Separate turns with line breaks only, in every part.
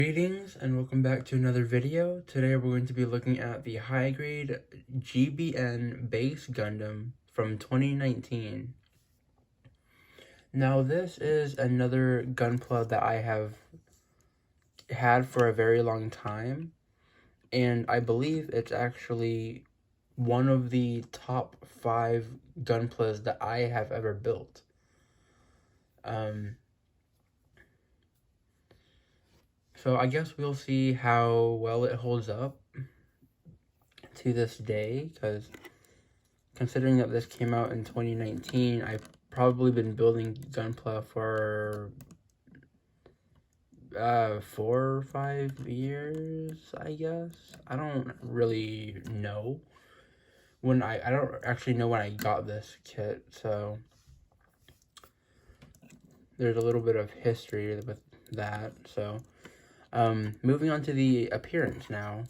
Greetings and welcome back to another video. Today we're going to be looking at the high grade Gbn-Base Gundam from 2019. Now this is another Gunpla that I have had for a very long time, and I believe it's actually one of the top 5 Gunplas that I have ever built. So I guess we'll see how well it holds up to this day, because considering that this came out in 2019, I've probably been building Gunpla for 4 or 5 years, I guess. I don't really know when I don't actually know when I got this kit, so there's a little bit of history with that. So moving on to the appearance now,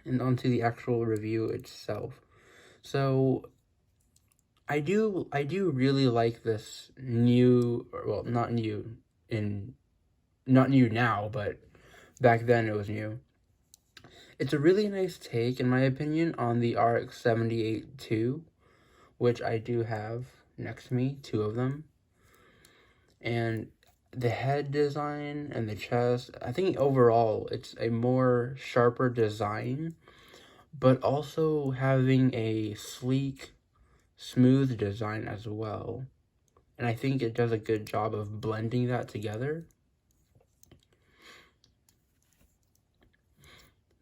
and onto the actual review itself. So I do really like this new, well, not new now, but back then it was new. It's a really nice take, in my opinion, on the RX-78-2, which I do have next to me, 2 of them. And the head design and the chest, I think overall it's a more sharper design, but also having a sleek, smooth design as well. And I think it does a good job of blending that together.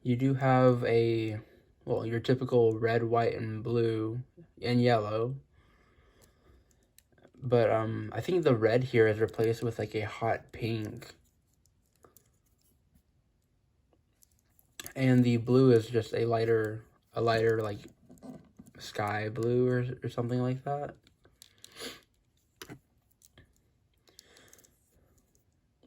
You do have your typical red, white, and blue, and yellow. But I think the red here is replaced with like a hot pink. And the blue is just a lighter like sky blue or something like that.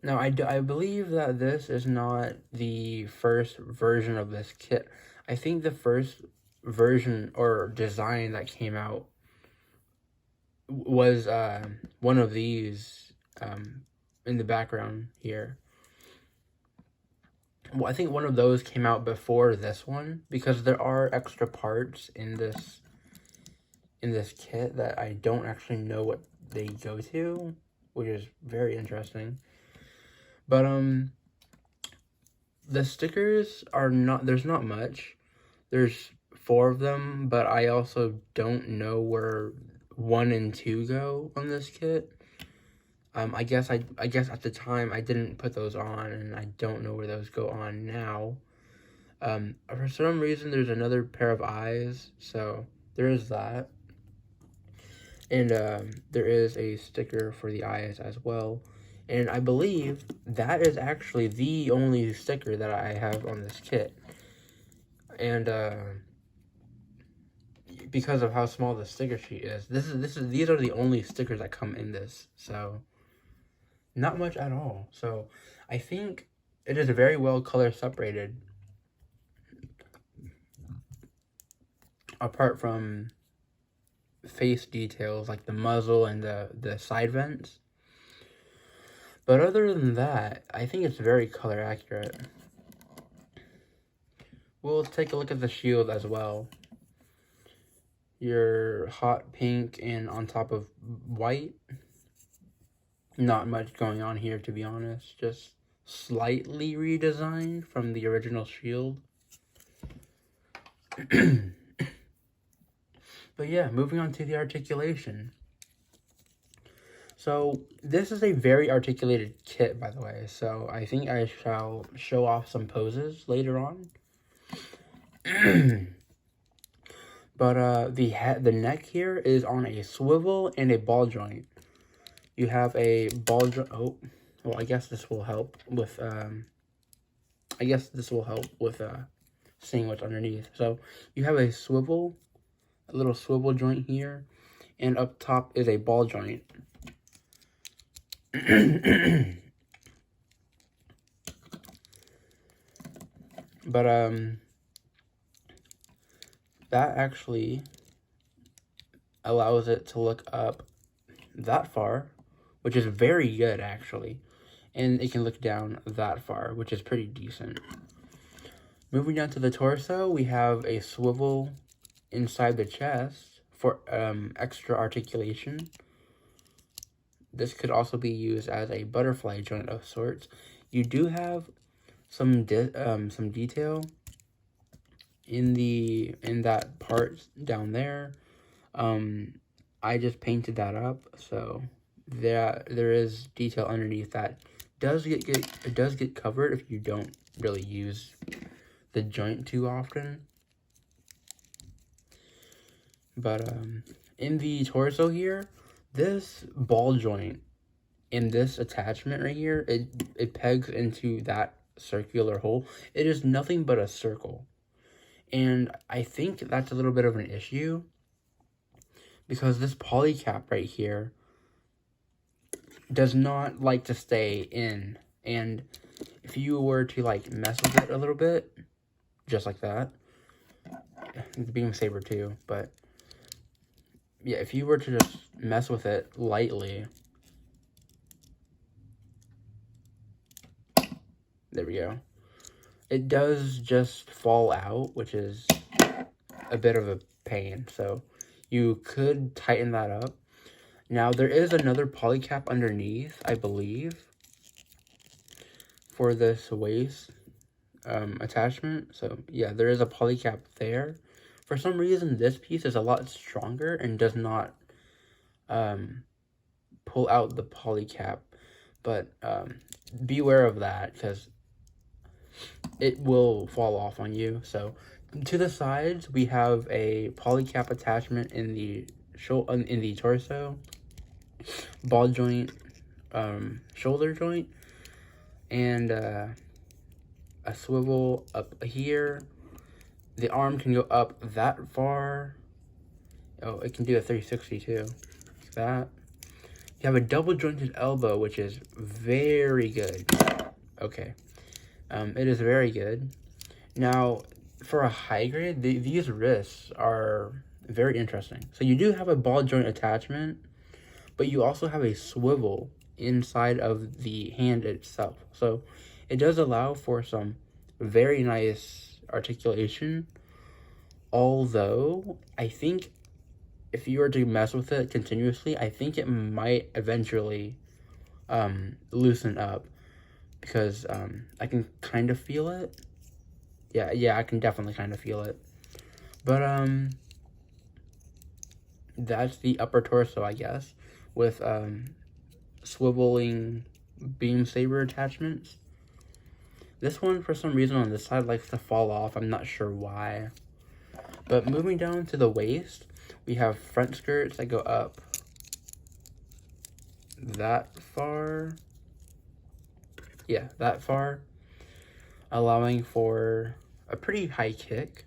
Now, I believe that this is not the first version of this kit. I think the first version or design that came out was one of these in the background here. Well, I think one of those came out before this one, because there are extra parts in this kit that I don't actually know what they go to, which is very interesting. But the stickers are not, there's not much. There's 4 of them, but I also don't know where 1 and 2 go on this kit. I guess at the time I didn't put those on, and I don't know where those go on now. For some reason there's another pair of eyes, so there is that. And there is a sticker for the eyes as well. And I believe that is actually the only sticker that I have on this kit. And because of how small the sticker sheet is, these are the only stickers that come in this. So not much at all. So I think it is very well color separated, apart from face details like the muzzle and the side vents. But other than that, I think it's very color accurate. We'll take a look at the shield as well. Your hot pink and on top of white. Not much going on here, to be honest. Just slightly redesigned from the original shield. But yeah, moving on to the articulation. So this is a very articulated kit, by the way, so I think I shall show off some poses later on. But the neck here is on a swivel and a ball joint. You have a ball joint. Oh, well, I guess this will help with seeing what's underneath. So you have a little swivel joint here, and up top is a ball joint. But that actually allows it to look up that far, which is very good actually. and it can look down that far, which is pretty decent. Moving down to the torso, we have a swivel inside the chest for extra articulation. This could also be used as a butterfly joint of sorts. You do have some detail in that part down there. I just painted that up, so there is detail underneath that it does get covered if you don't really use the joint too often. But in the torso here, this ball joint in this attachment right here, it pegs into that circular hole. It is nothing but a circle. And I think that's a little bit of an issue because this poly cap right here does not like to stay in. And if you were to like mess with it a little bit, just like that, the beam saber too, but yeah, if you were to just mess with it lightly, there we go. It does just fall out, which is a bit of a pain. So you could tighten that up. Now there is another poly cap underneath, I believe, for this waist attachment. So yeah, there is a poly cap there. For some reason, this piece is a lot stronger and does not pull out the poly cap. But beware of that because it will fall off on you. So to the sides, we have a poly cap attachment in the torso, ball joint, shoulder joint, and a swivel up here. The arm can go up that far. Oh, it can do a 360 too, like that. You have a double jointed elbow, which is very good. Okay. It is very good. Now, for a high grade, these wrists are very interesting. So you do have a ball joint attachment, but you also have a swivel inside of the hand itself. So it does allow for some very nice articulation. Although, I think if you were to mess with it continuously, I think it might eventually loosen up. Because I can kind of feel it. Yeah, I can definitely kind of feel it. But that's the upper torso, I guess, with swiveling beam saber attachments. This one, for some reason, on this side likes to fall off. I'm not sure why. But moving down to the waist, we have front skirts that go up that far. Yeah, that far, allowing for a pretty high kick.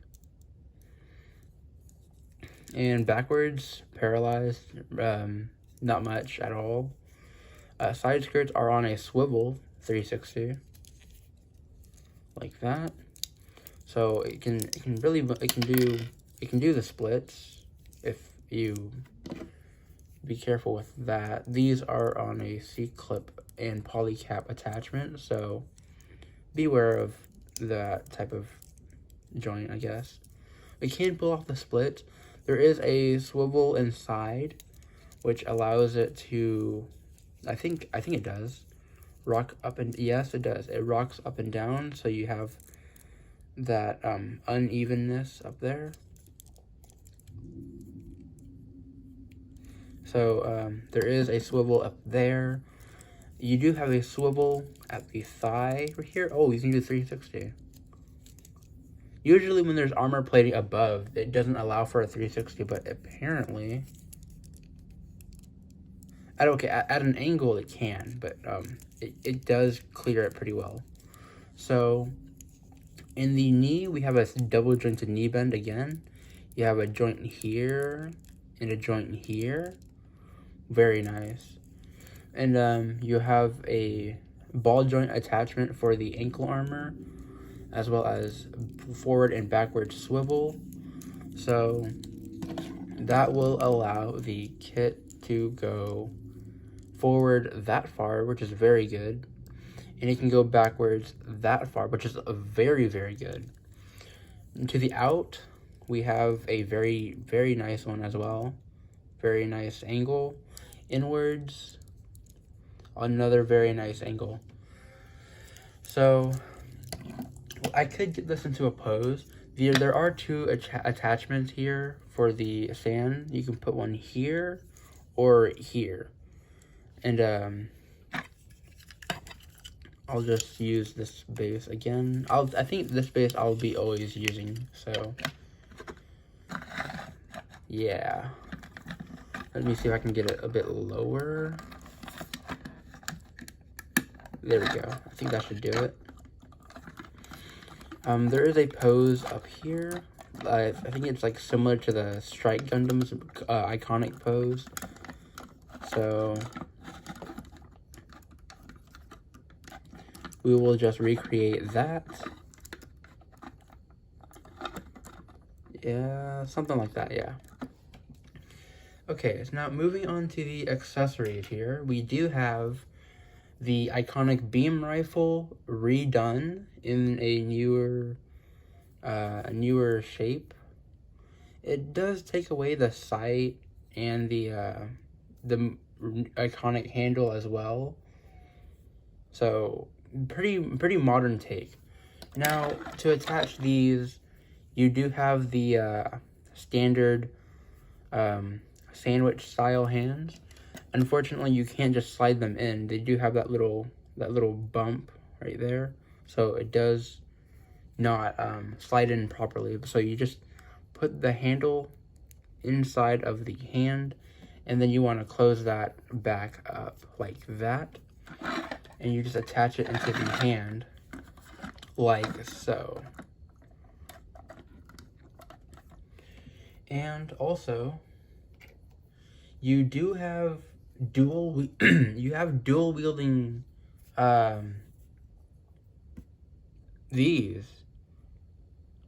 And backwards, paralyzed, not much at all. Side skirts are on a swivel 360, like that. So it can do the splits if you be careful with that. These are on a C-clip and poly cap attachment, so beware of that type of joint, I guess. We can pull off the split. There is a swivel inside, which allows it to, I think it does, rock up and, yes, it does. It rocks up and down, so you have that unevenness up there. So there is a swivel up there. You do have a swivel at the thigh right here. Oh, you can do 360. Usually when there's armor plating above, it doesn't allow for a 360, but apparently at an angle it can, but it does clear it pretty well. So in the knee, we have a double jointed knee bend again. You have a joint here and a joint here. Very nice. And you have a ball joint attachment for the ankle armor, as well as forward and backward swivel. So that will allow the kit to go forward that far, which is very good. and it can go backwards that far, which is a very, very good. And to the out, we have a very, very nice one as well. Very nice angle. Inwards, another very nice angle. So I could get this into a pose. There are two attachments here for the stand. You can put one here or here. And I'll just use this base again. I think this base I'll be always using, so yeah. Let me see if I can get it a bit lower. There we go. I think that should do it. There is a pose up here. I think it's like similar to the Strike Gundam's iconic pose. So we will just recreate that. Yeah, something like that, yeah. Okay, so now moving on to the accessories here. We do have the iconic beam rifle redone in a newer shape. It does take away the sight and the iconic handle as well. So pretty modern take. Now to attach these, you do have the standard sandwich style hands. Unfortunately, you can't just slide them in. They do have that little bump right there, so it does not slide in properly. So you just put the handle inside of the hand, and then you want to close that back up like that, and you just attach it into the hand like so. And also, you do have dual wielding these.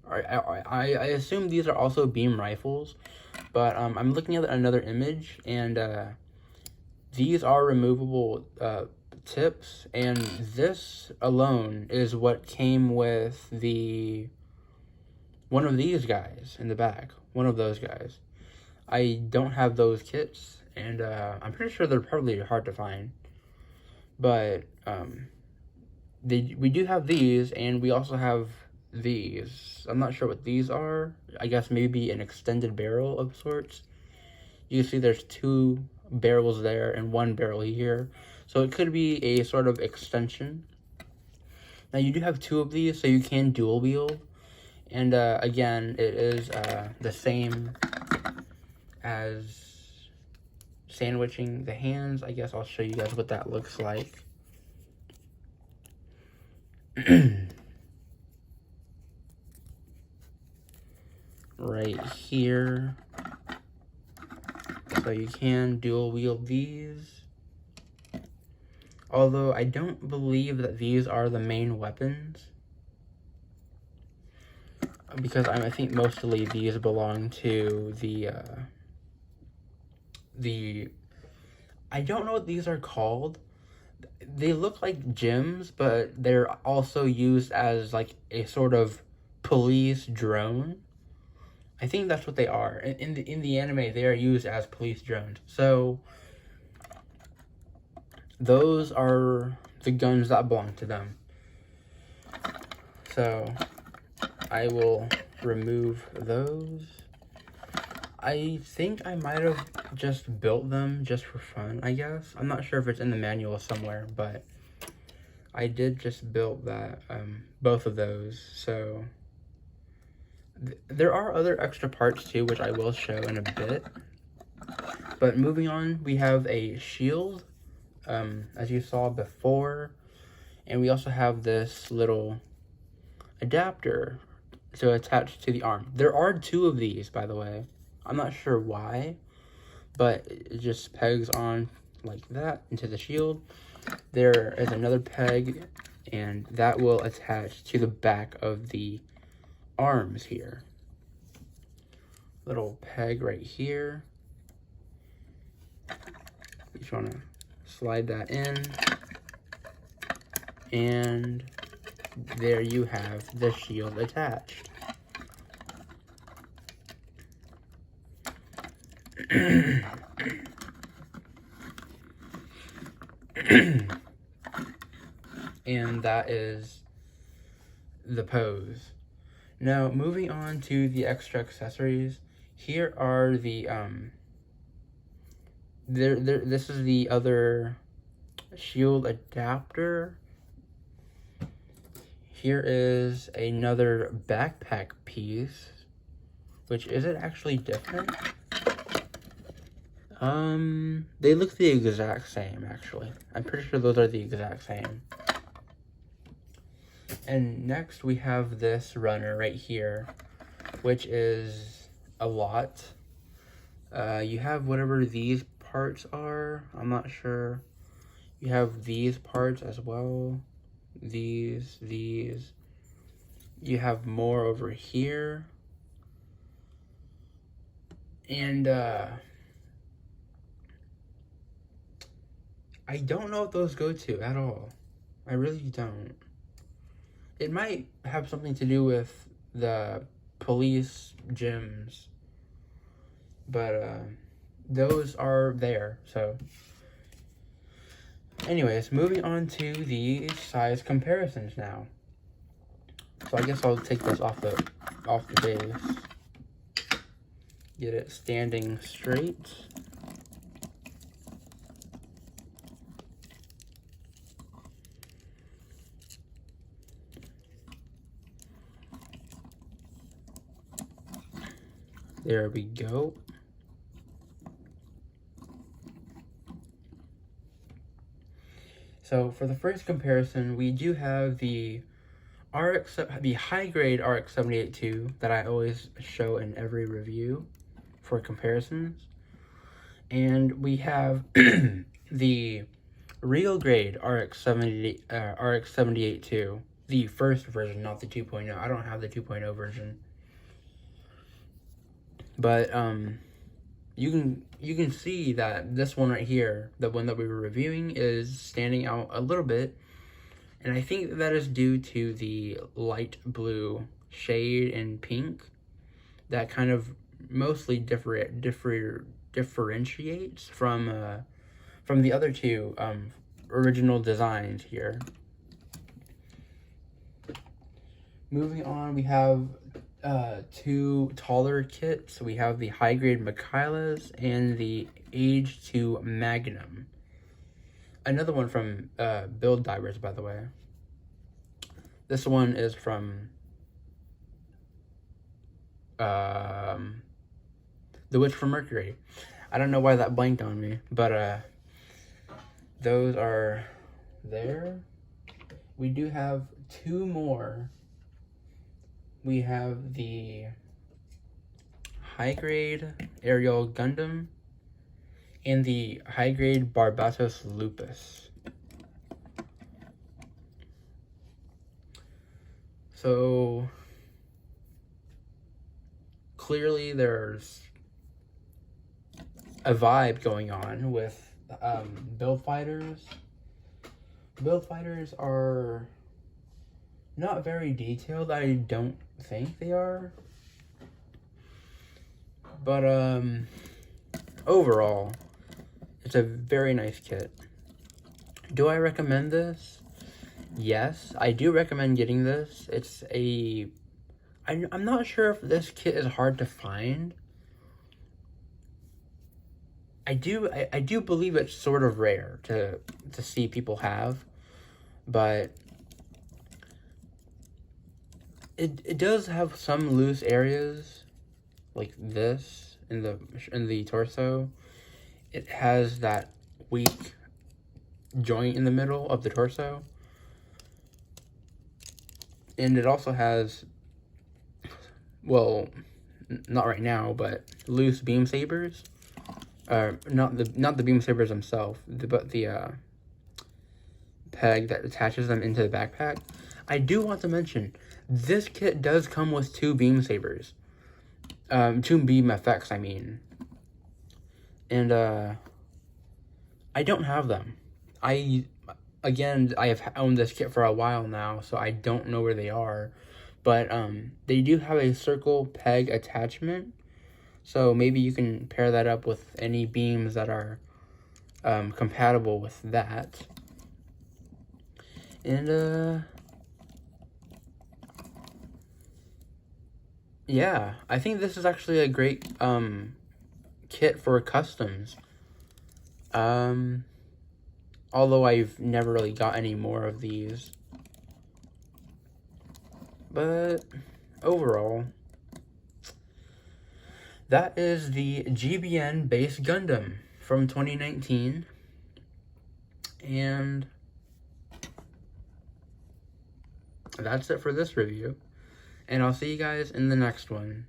I assume these are also beam rifles, but I'm looking at another image, and these are removable tips, and this alone is what came with one of these guys in the back, one of those guys. I don't have those kits, and I'm pretty sure they're probably hard to find. But we do have these, and we also have these. I'm not sure what these are. I guess maybe an extended barrel of sorts. You can see there's two barrels there and one barrel here. So it could be a sort of extension. Now you do have two of these, so you can dual wield. And again, it is the same as sandwiching the hands. I guess I'll show you guys what that looks like. Right here. So you can dual wield these. Although I don't believe that these are the main weapons, because I think mostly these belong to the I don't know what these are called. They look like gems, but they're also used as like a sort of police drone. I think that's what they are. In the anime, they are used as police drones. So those are the guns that belong to them. So I will remove those. I think I might have just built them just for fun, I guess. I'm not sure if it's in the manual somewhere, but I did just build that, both of those. So there are other extra parts too, which I will show in a bit. But moving on, we have a shield, as you saw before. And we also have this little adapter to attach to the arm. There are two of these, by the way. I'm not sure why, but it just pegs on like that into the shield. There is another peg, and that will attach to the back of the arms here. Little peg right here. You just want to slide that in. And there you have the shield attached. And that is the pose. Now, moving on to the extra accessories. Here are the this is the other shield adapter. Here is another backpack piece, which isn't actually different. They look the exact same, actually. I'm pretty sure those are the exact same. And next we have this runner right here, which is a lot. You have whatever these parts are. I'm not sure. You have these parts as well. These. You have more over here. And, I don't know what those go to at all. I really don't. It might have something to do with the police gyms, but those are there. So anyways, moving on to the size comparisons now. So I guess I'll take this off the base. Get it standing straight. There we go. So for the first comparison, we do have the high grade RX 78-2 that I always show in every review for comparisons. And we have the real grade RX 78-2, the first version, not the 2.0. I don't have the 2.0 version. But you can see that this one right here, the one that we were reviewing, is standing out a little bit, and I think that is due to the light blue shade and pink that kind of mostly differentiates from the other two original designs here. Moving on, we have two taller kits. We have the high grade Michaela's and the Age 2 Magnum. Another one from Build Divers, by the way. This one is from The Witch from Mercury. I don't know why that blanked on me, but those are there. We do have two more. We have the high grade Aerial Gundam and the high grade Barbatos Lupus. So clearly there's a vibe going on with build fighters. Build fighters are not very detailed. I don't think they are. But overall, it's a very nice kit. Do I recommend this? Yes, I do recommend getting this. It's I'm not sure if this kit is hard to find. I do believe it's sort of rare to see people have, but it does have some loose areas, like this in the torso. It has that weak joint in the middle of the torso, and it also has, well, not right now, but loose beam sabers. Not the beam sabers themselves, but the peg that attaches them into the backpack. I do want to mention, this kit does come with two beam sabers. Two beam effects, I mean. And, I don't have them. again, I have owned this kit for a while now, so I don't know where they are. But they do have a circle peg attachment, so maybe you can pair that up with any beams that are compatible with that. And yeah, I think this is actually a great kit for customs. Although I've never really got any more of these. But overall, that is the Gbn-Base Gundam from 2019. And that's it for this review. And I'll see you guys in the next one.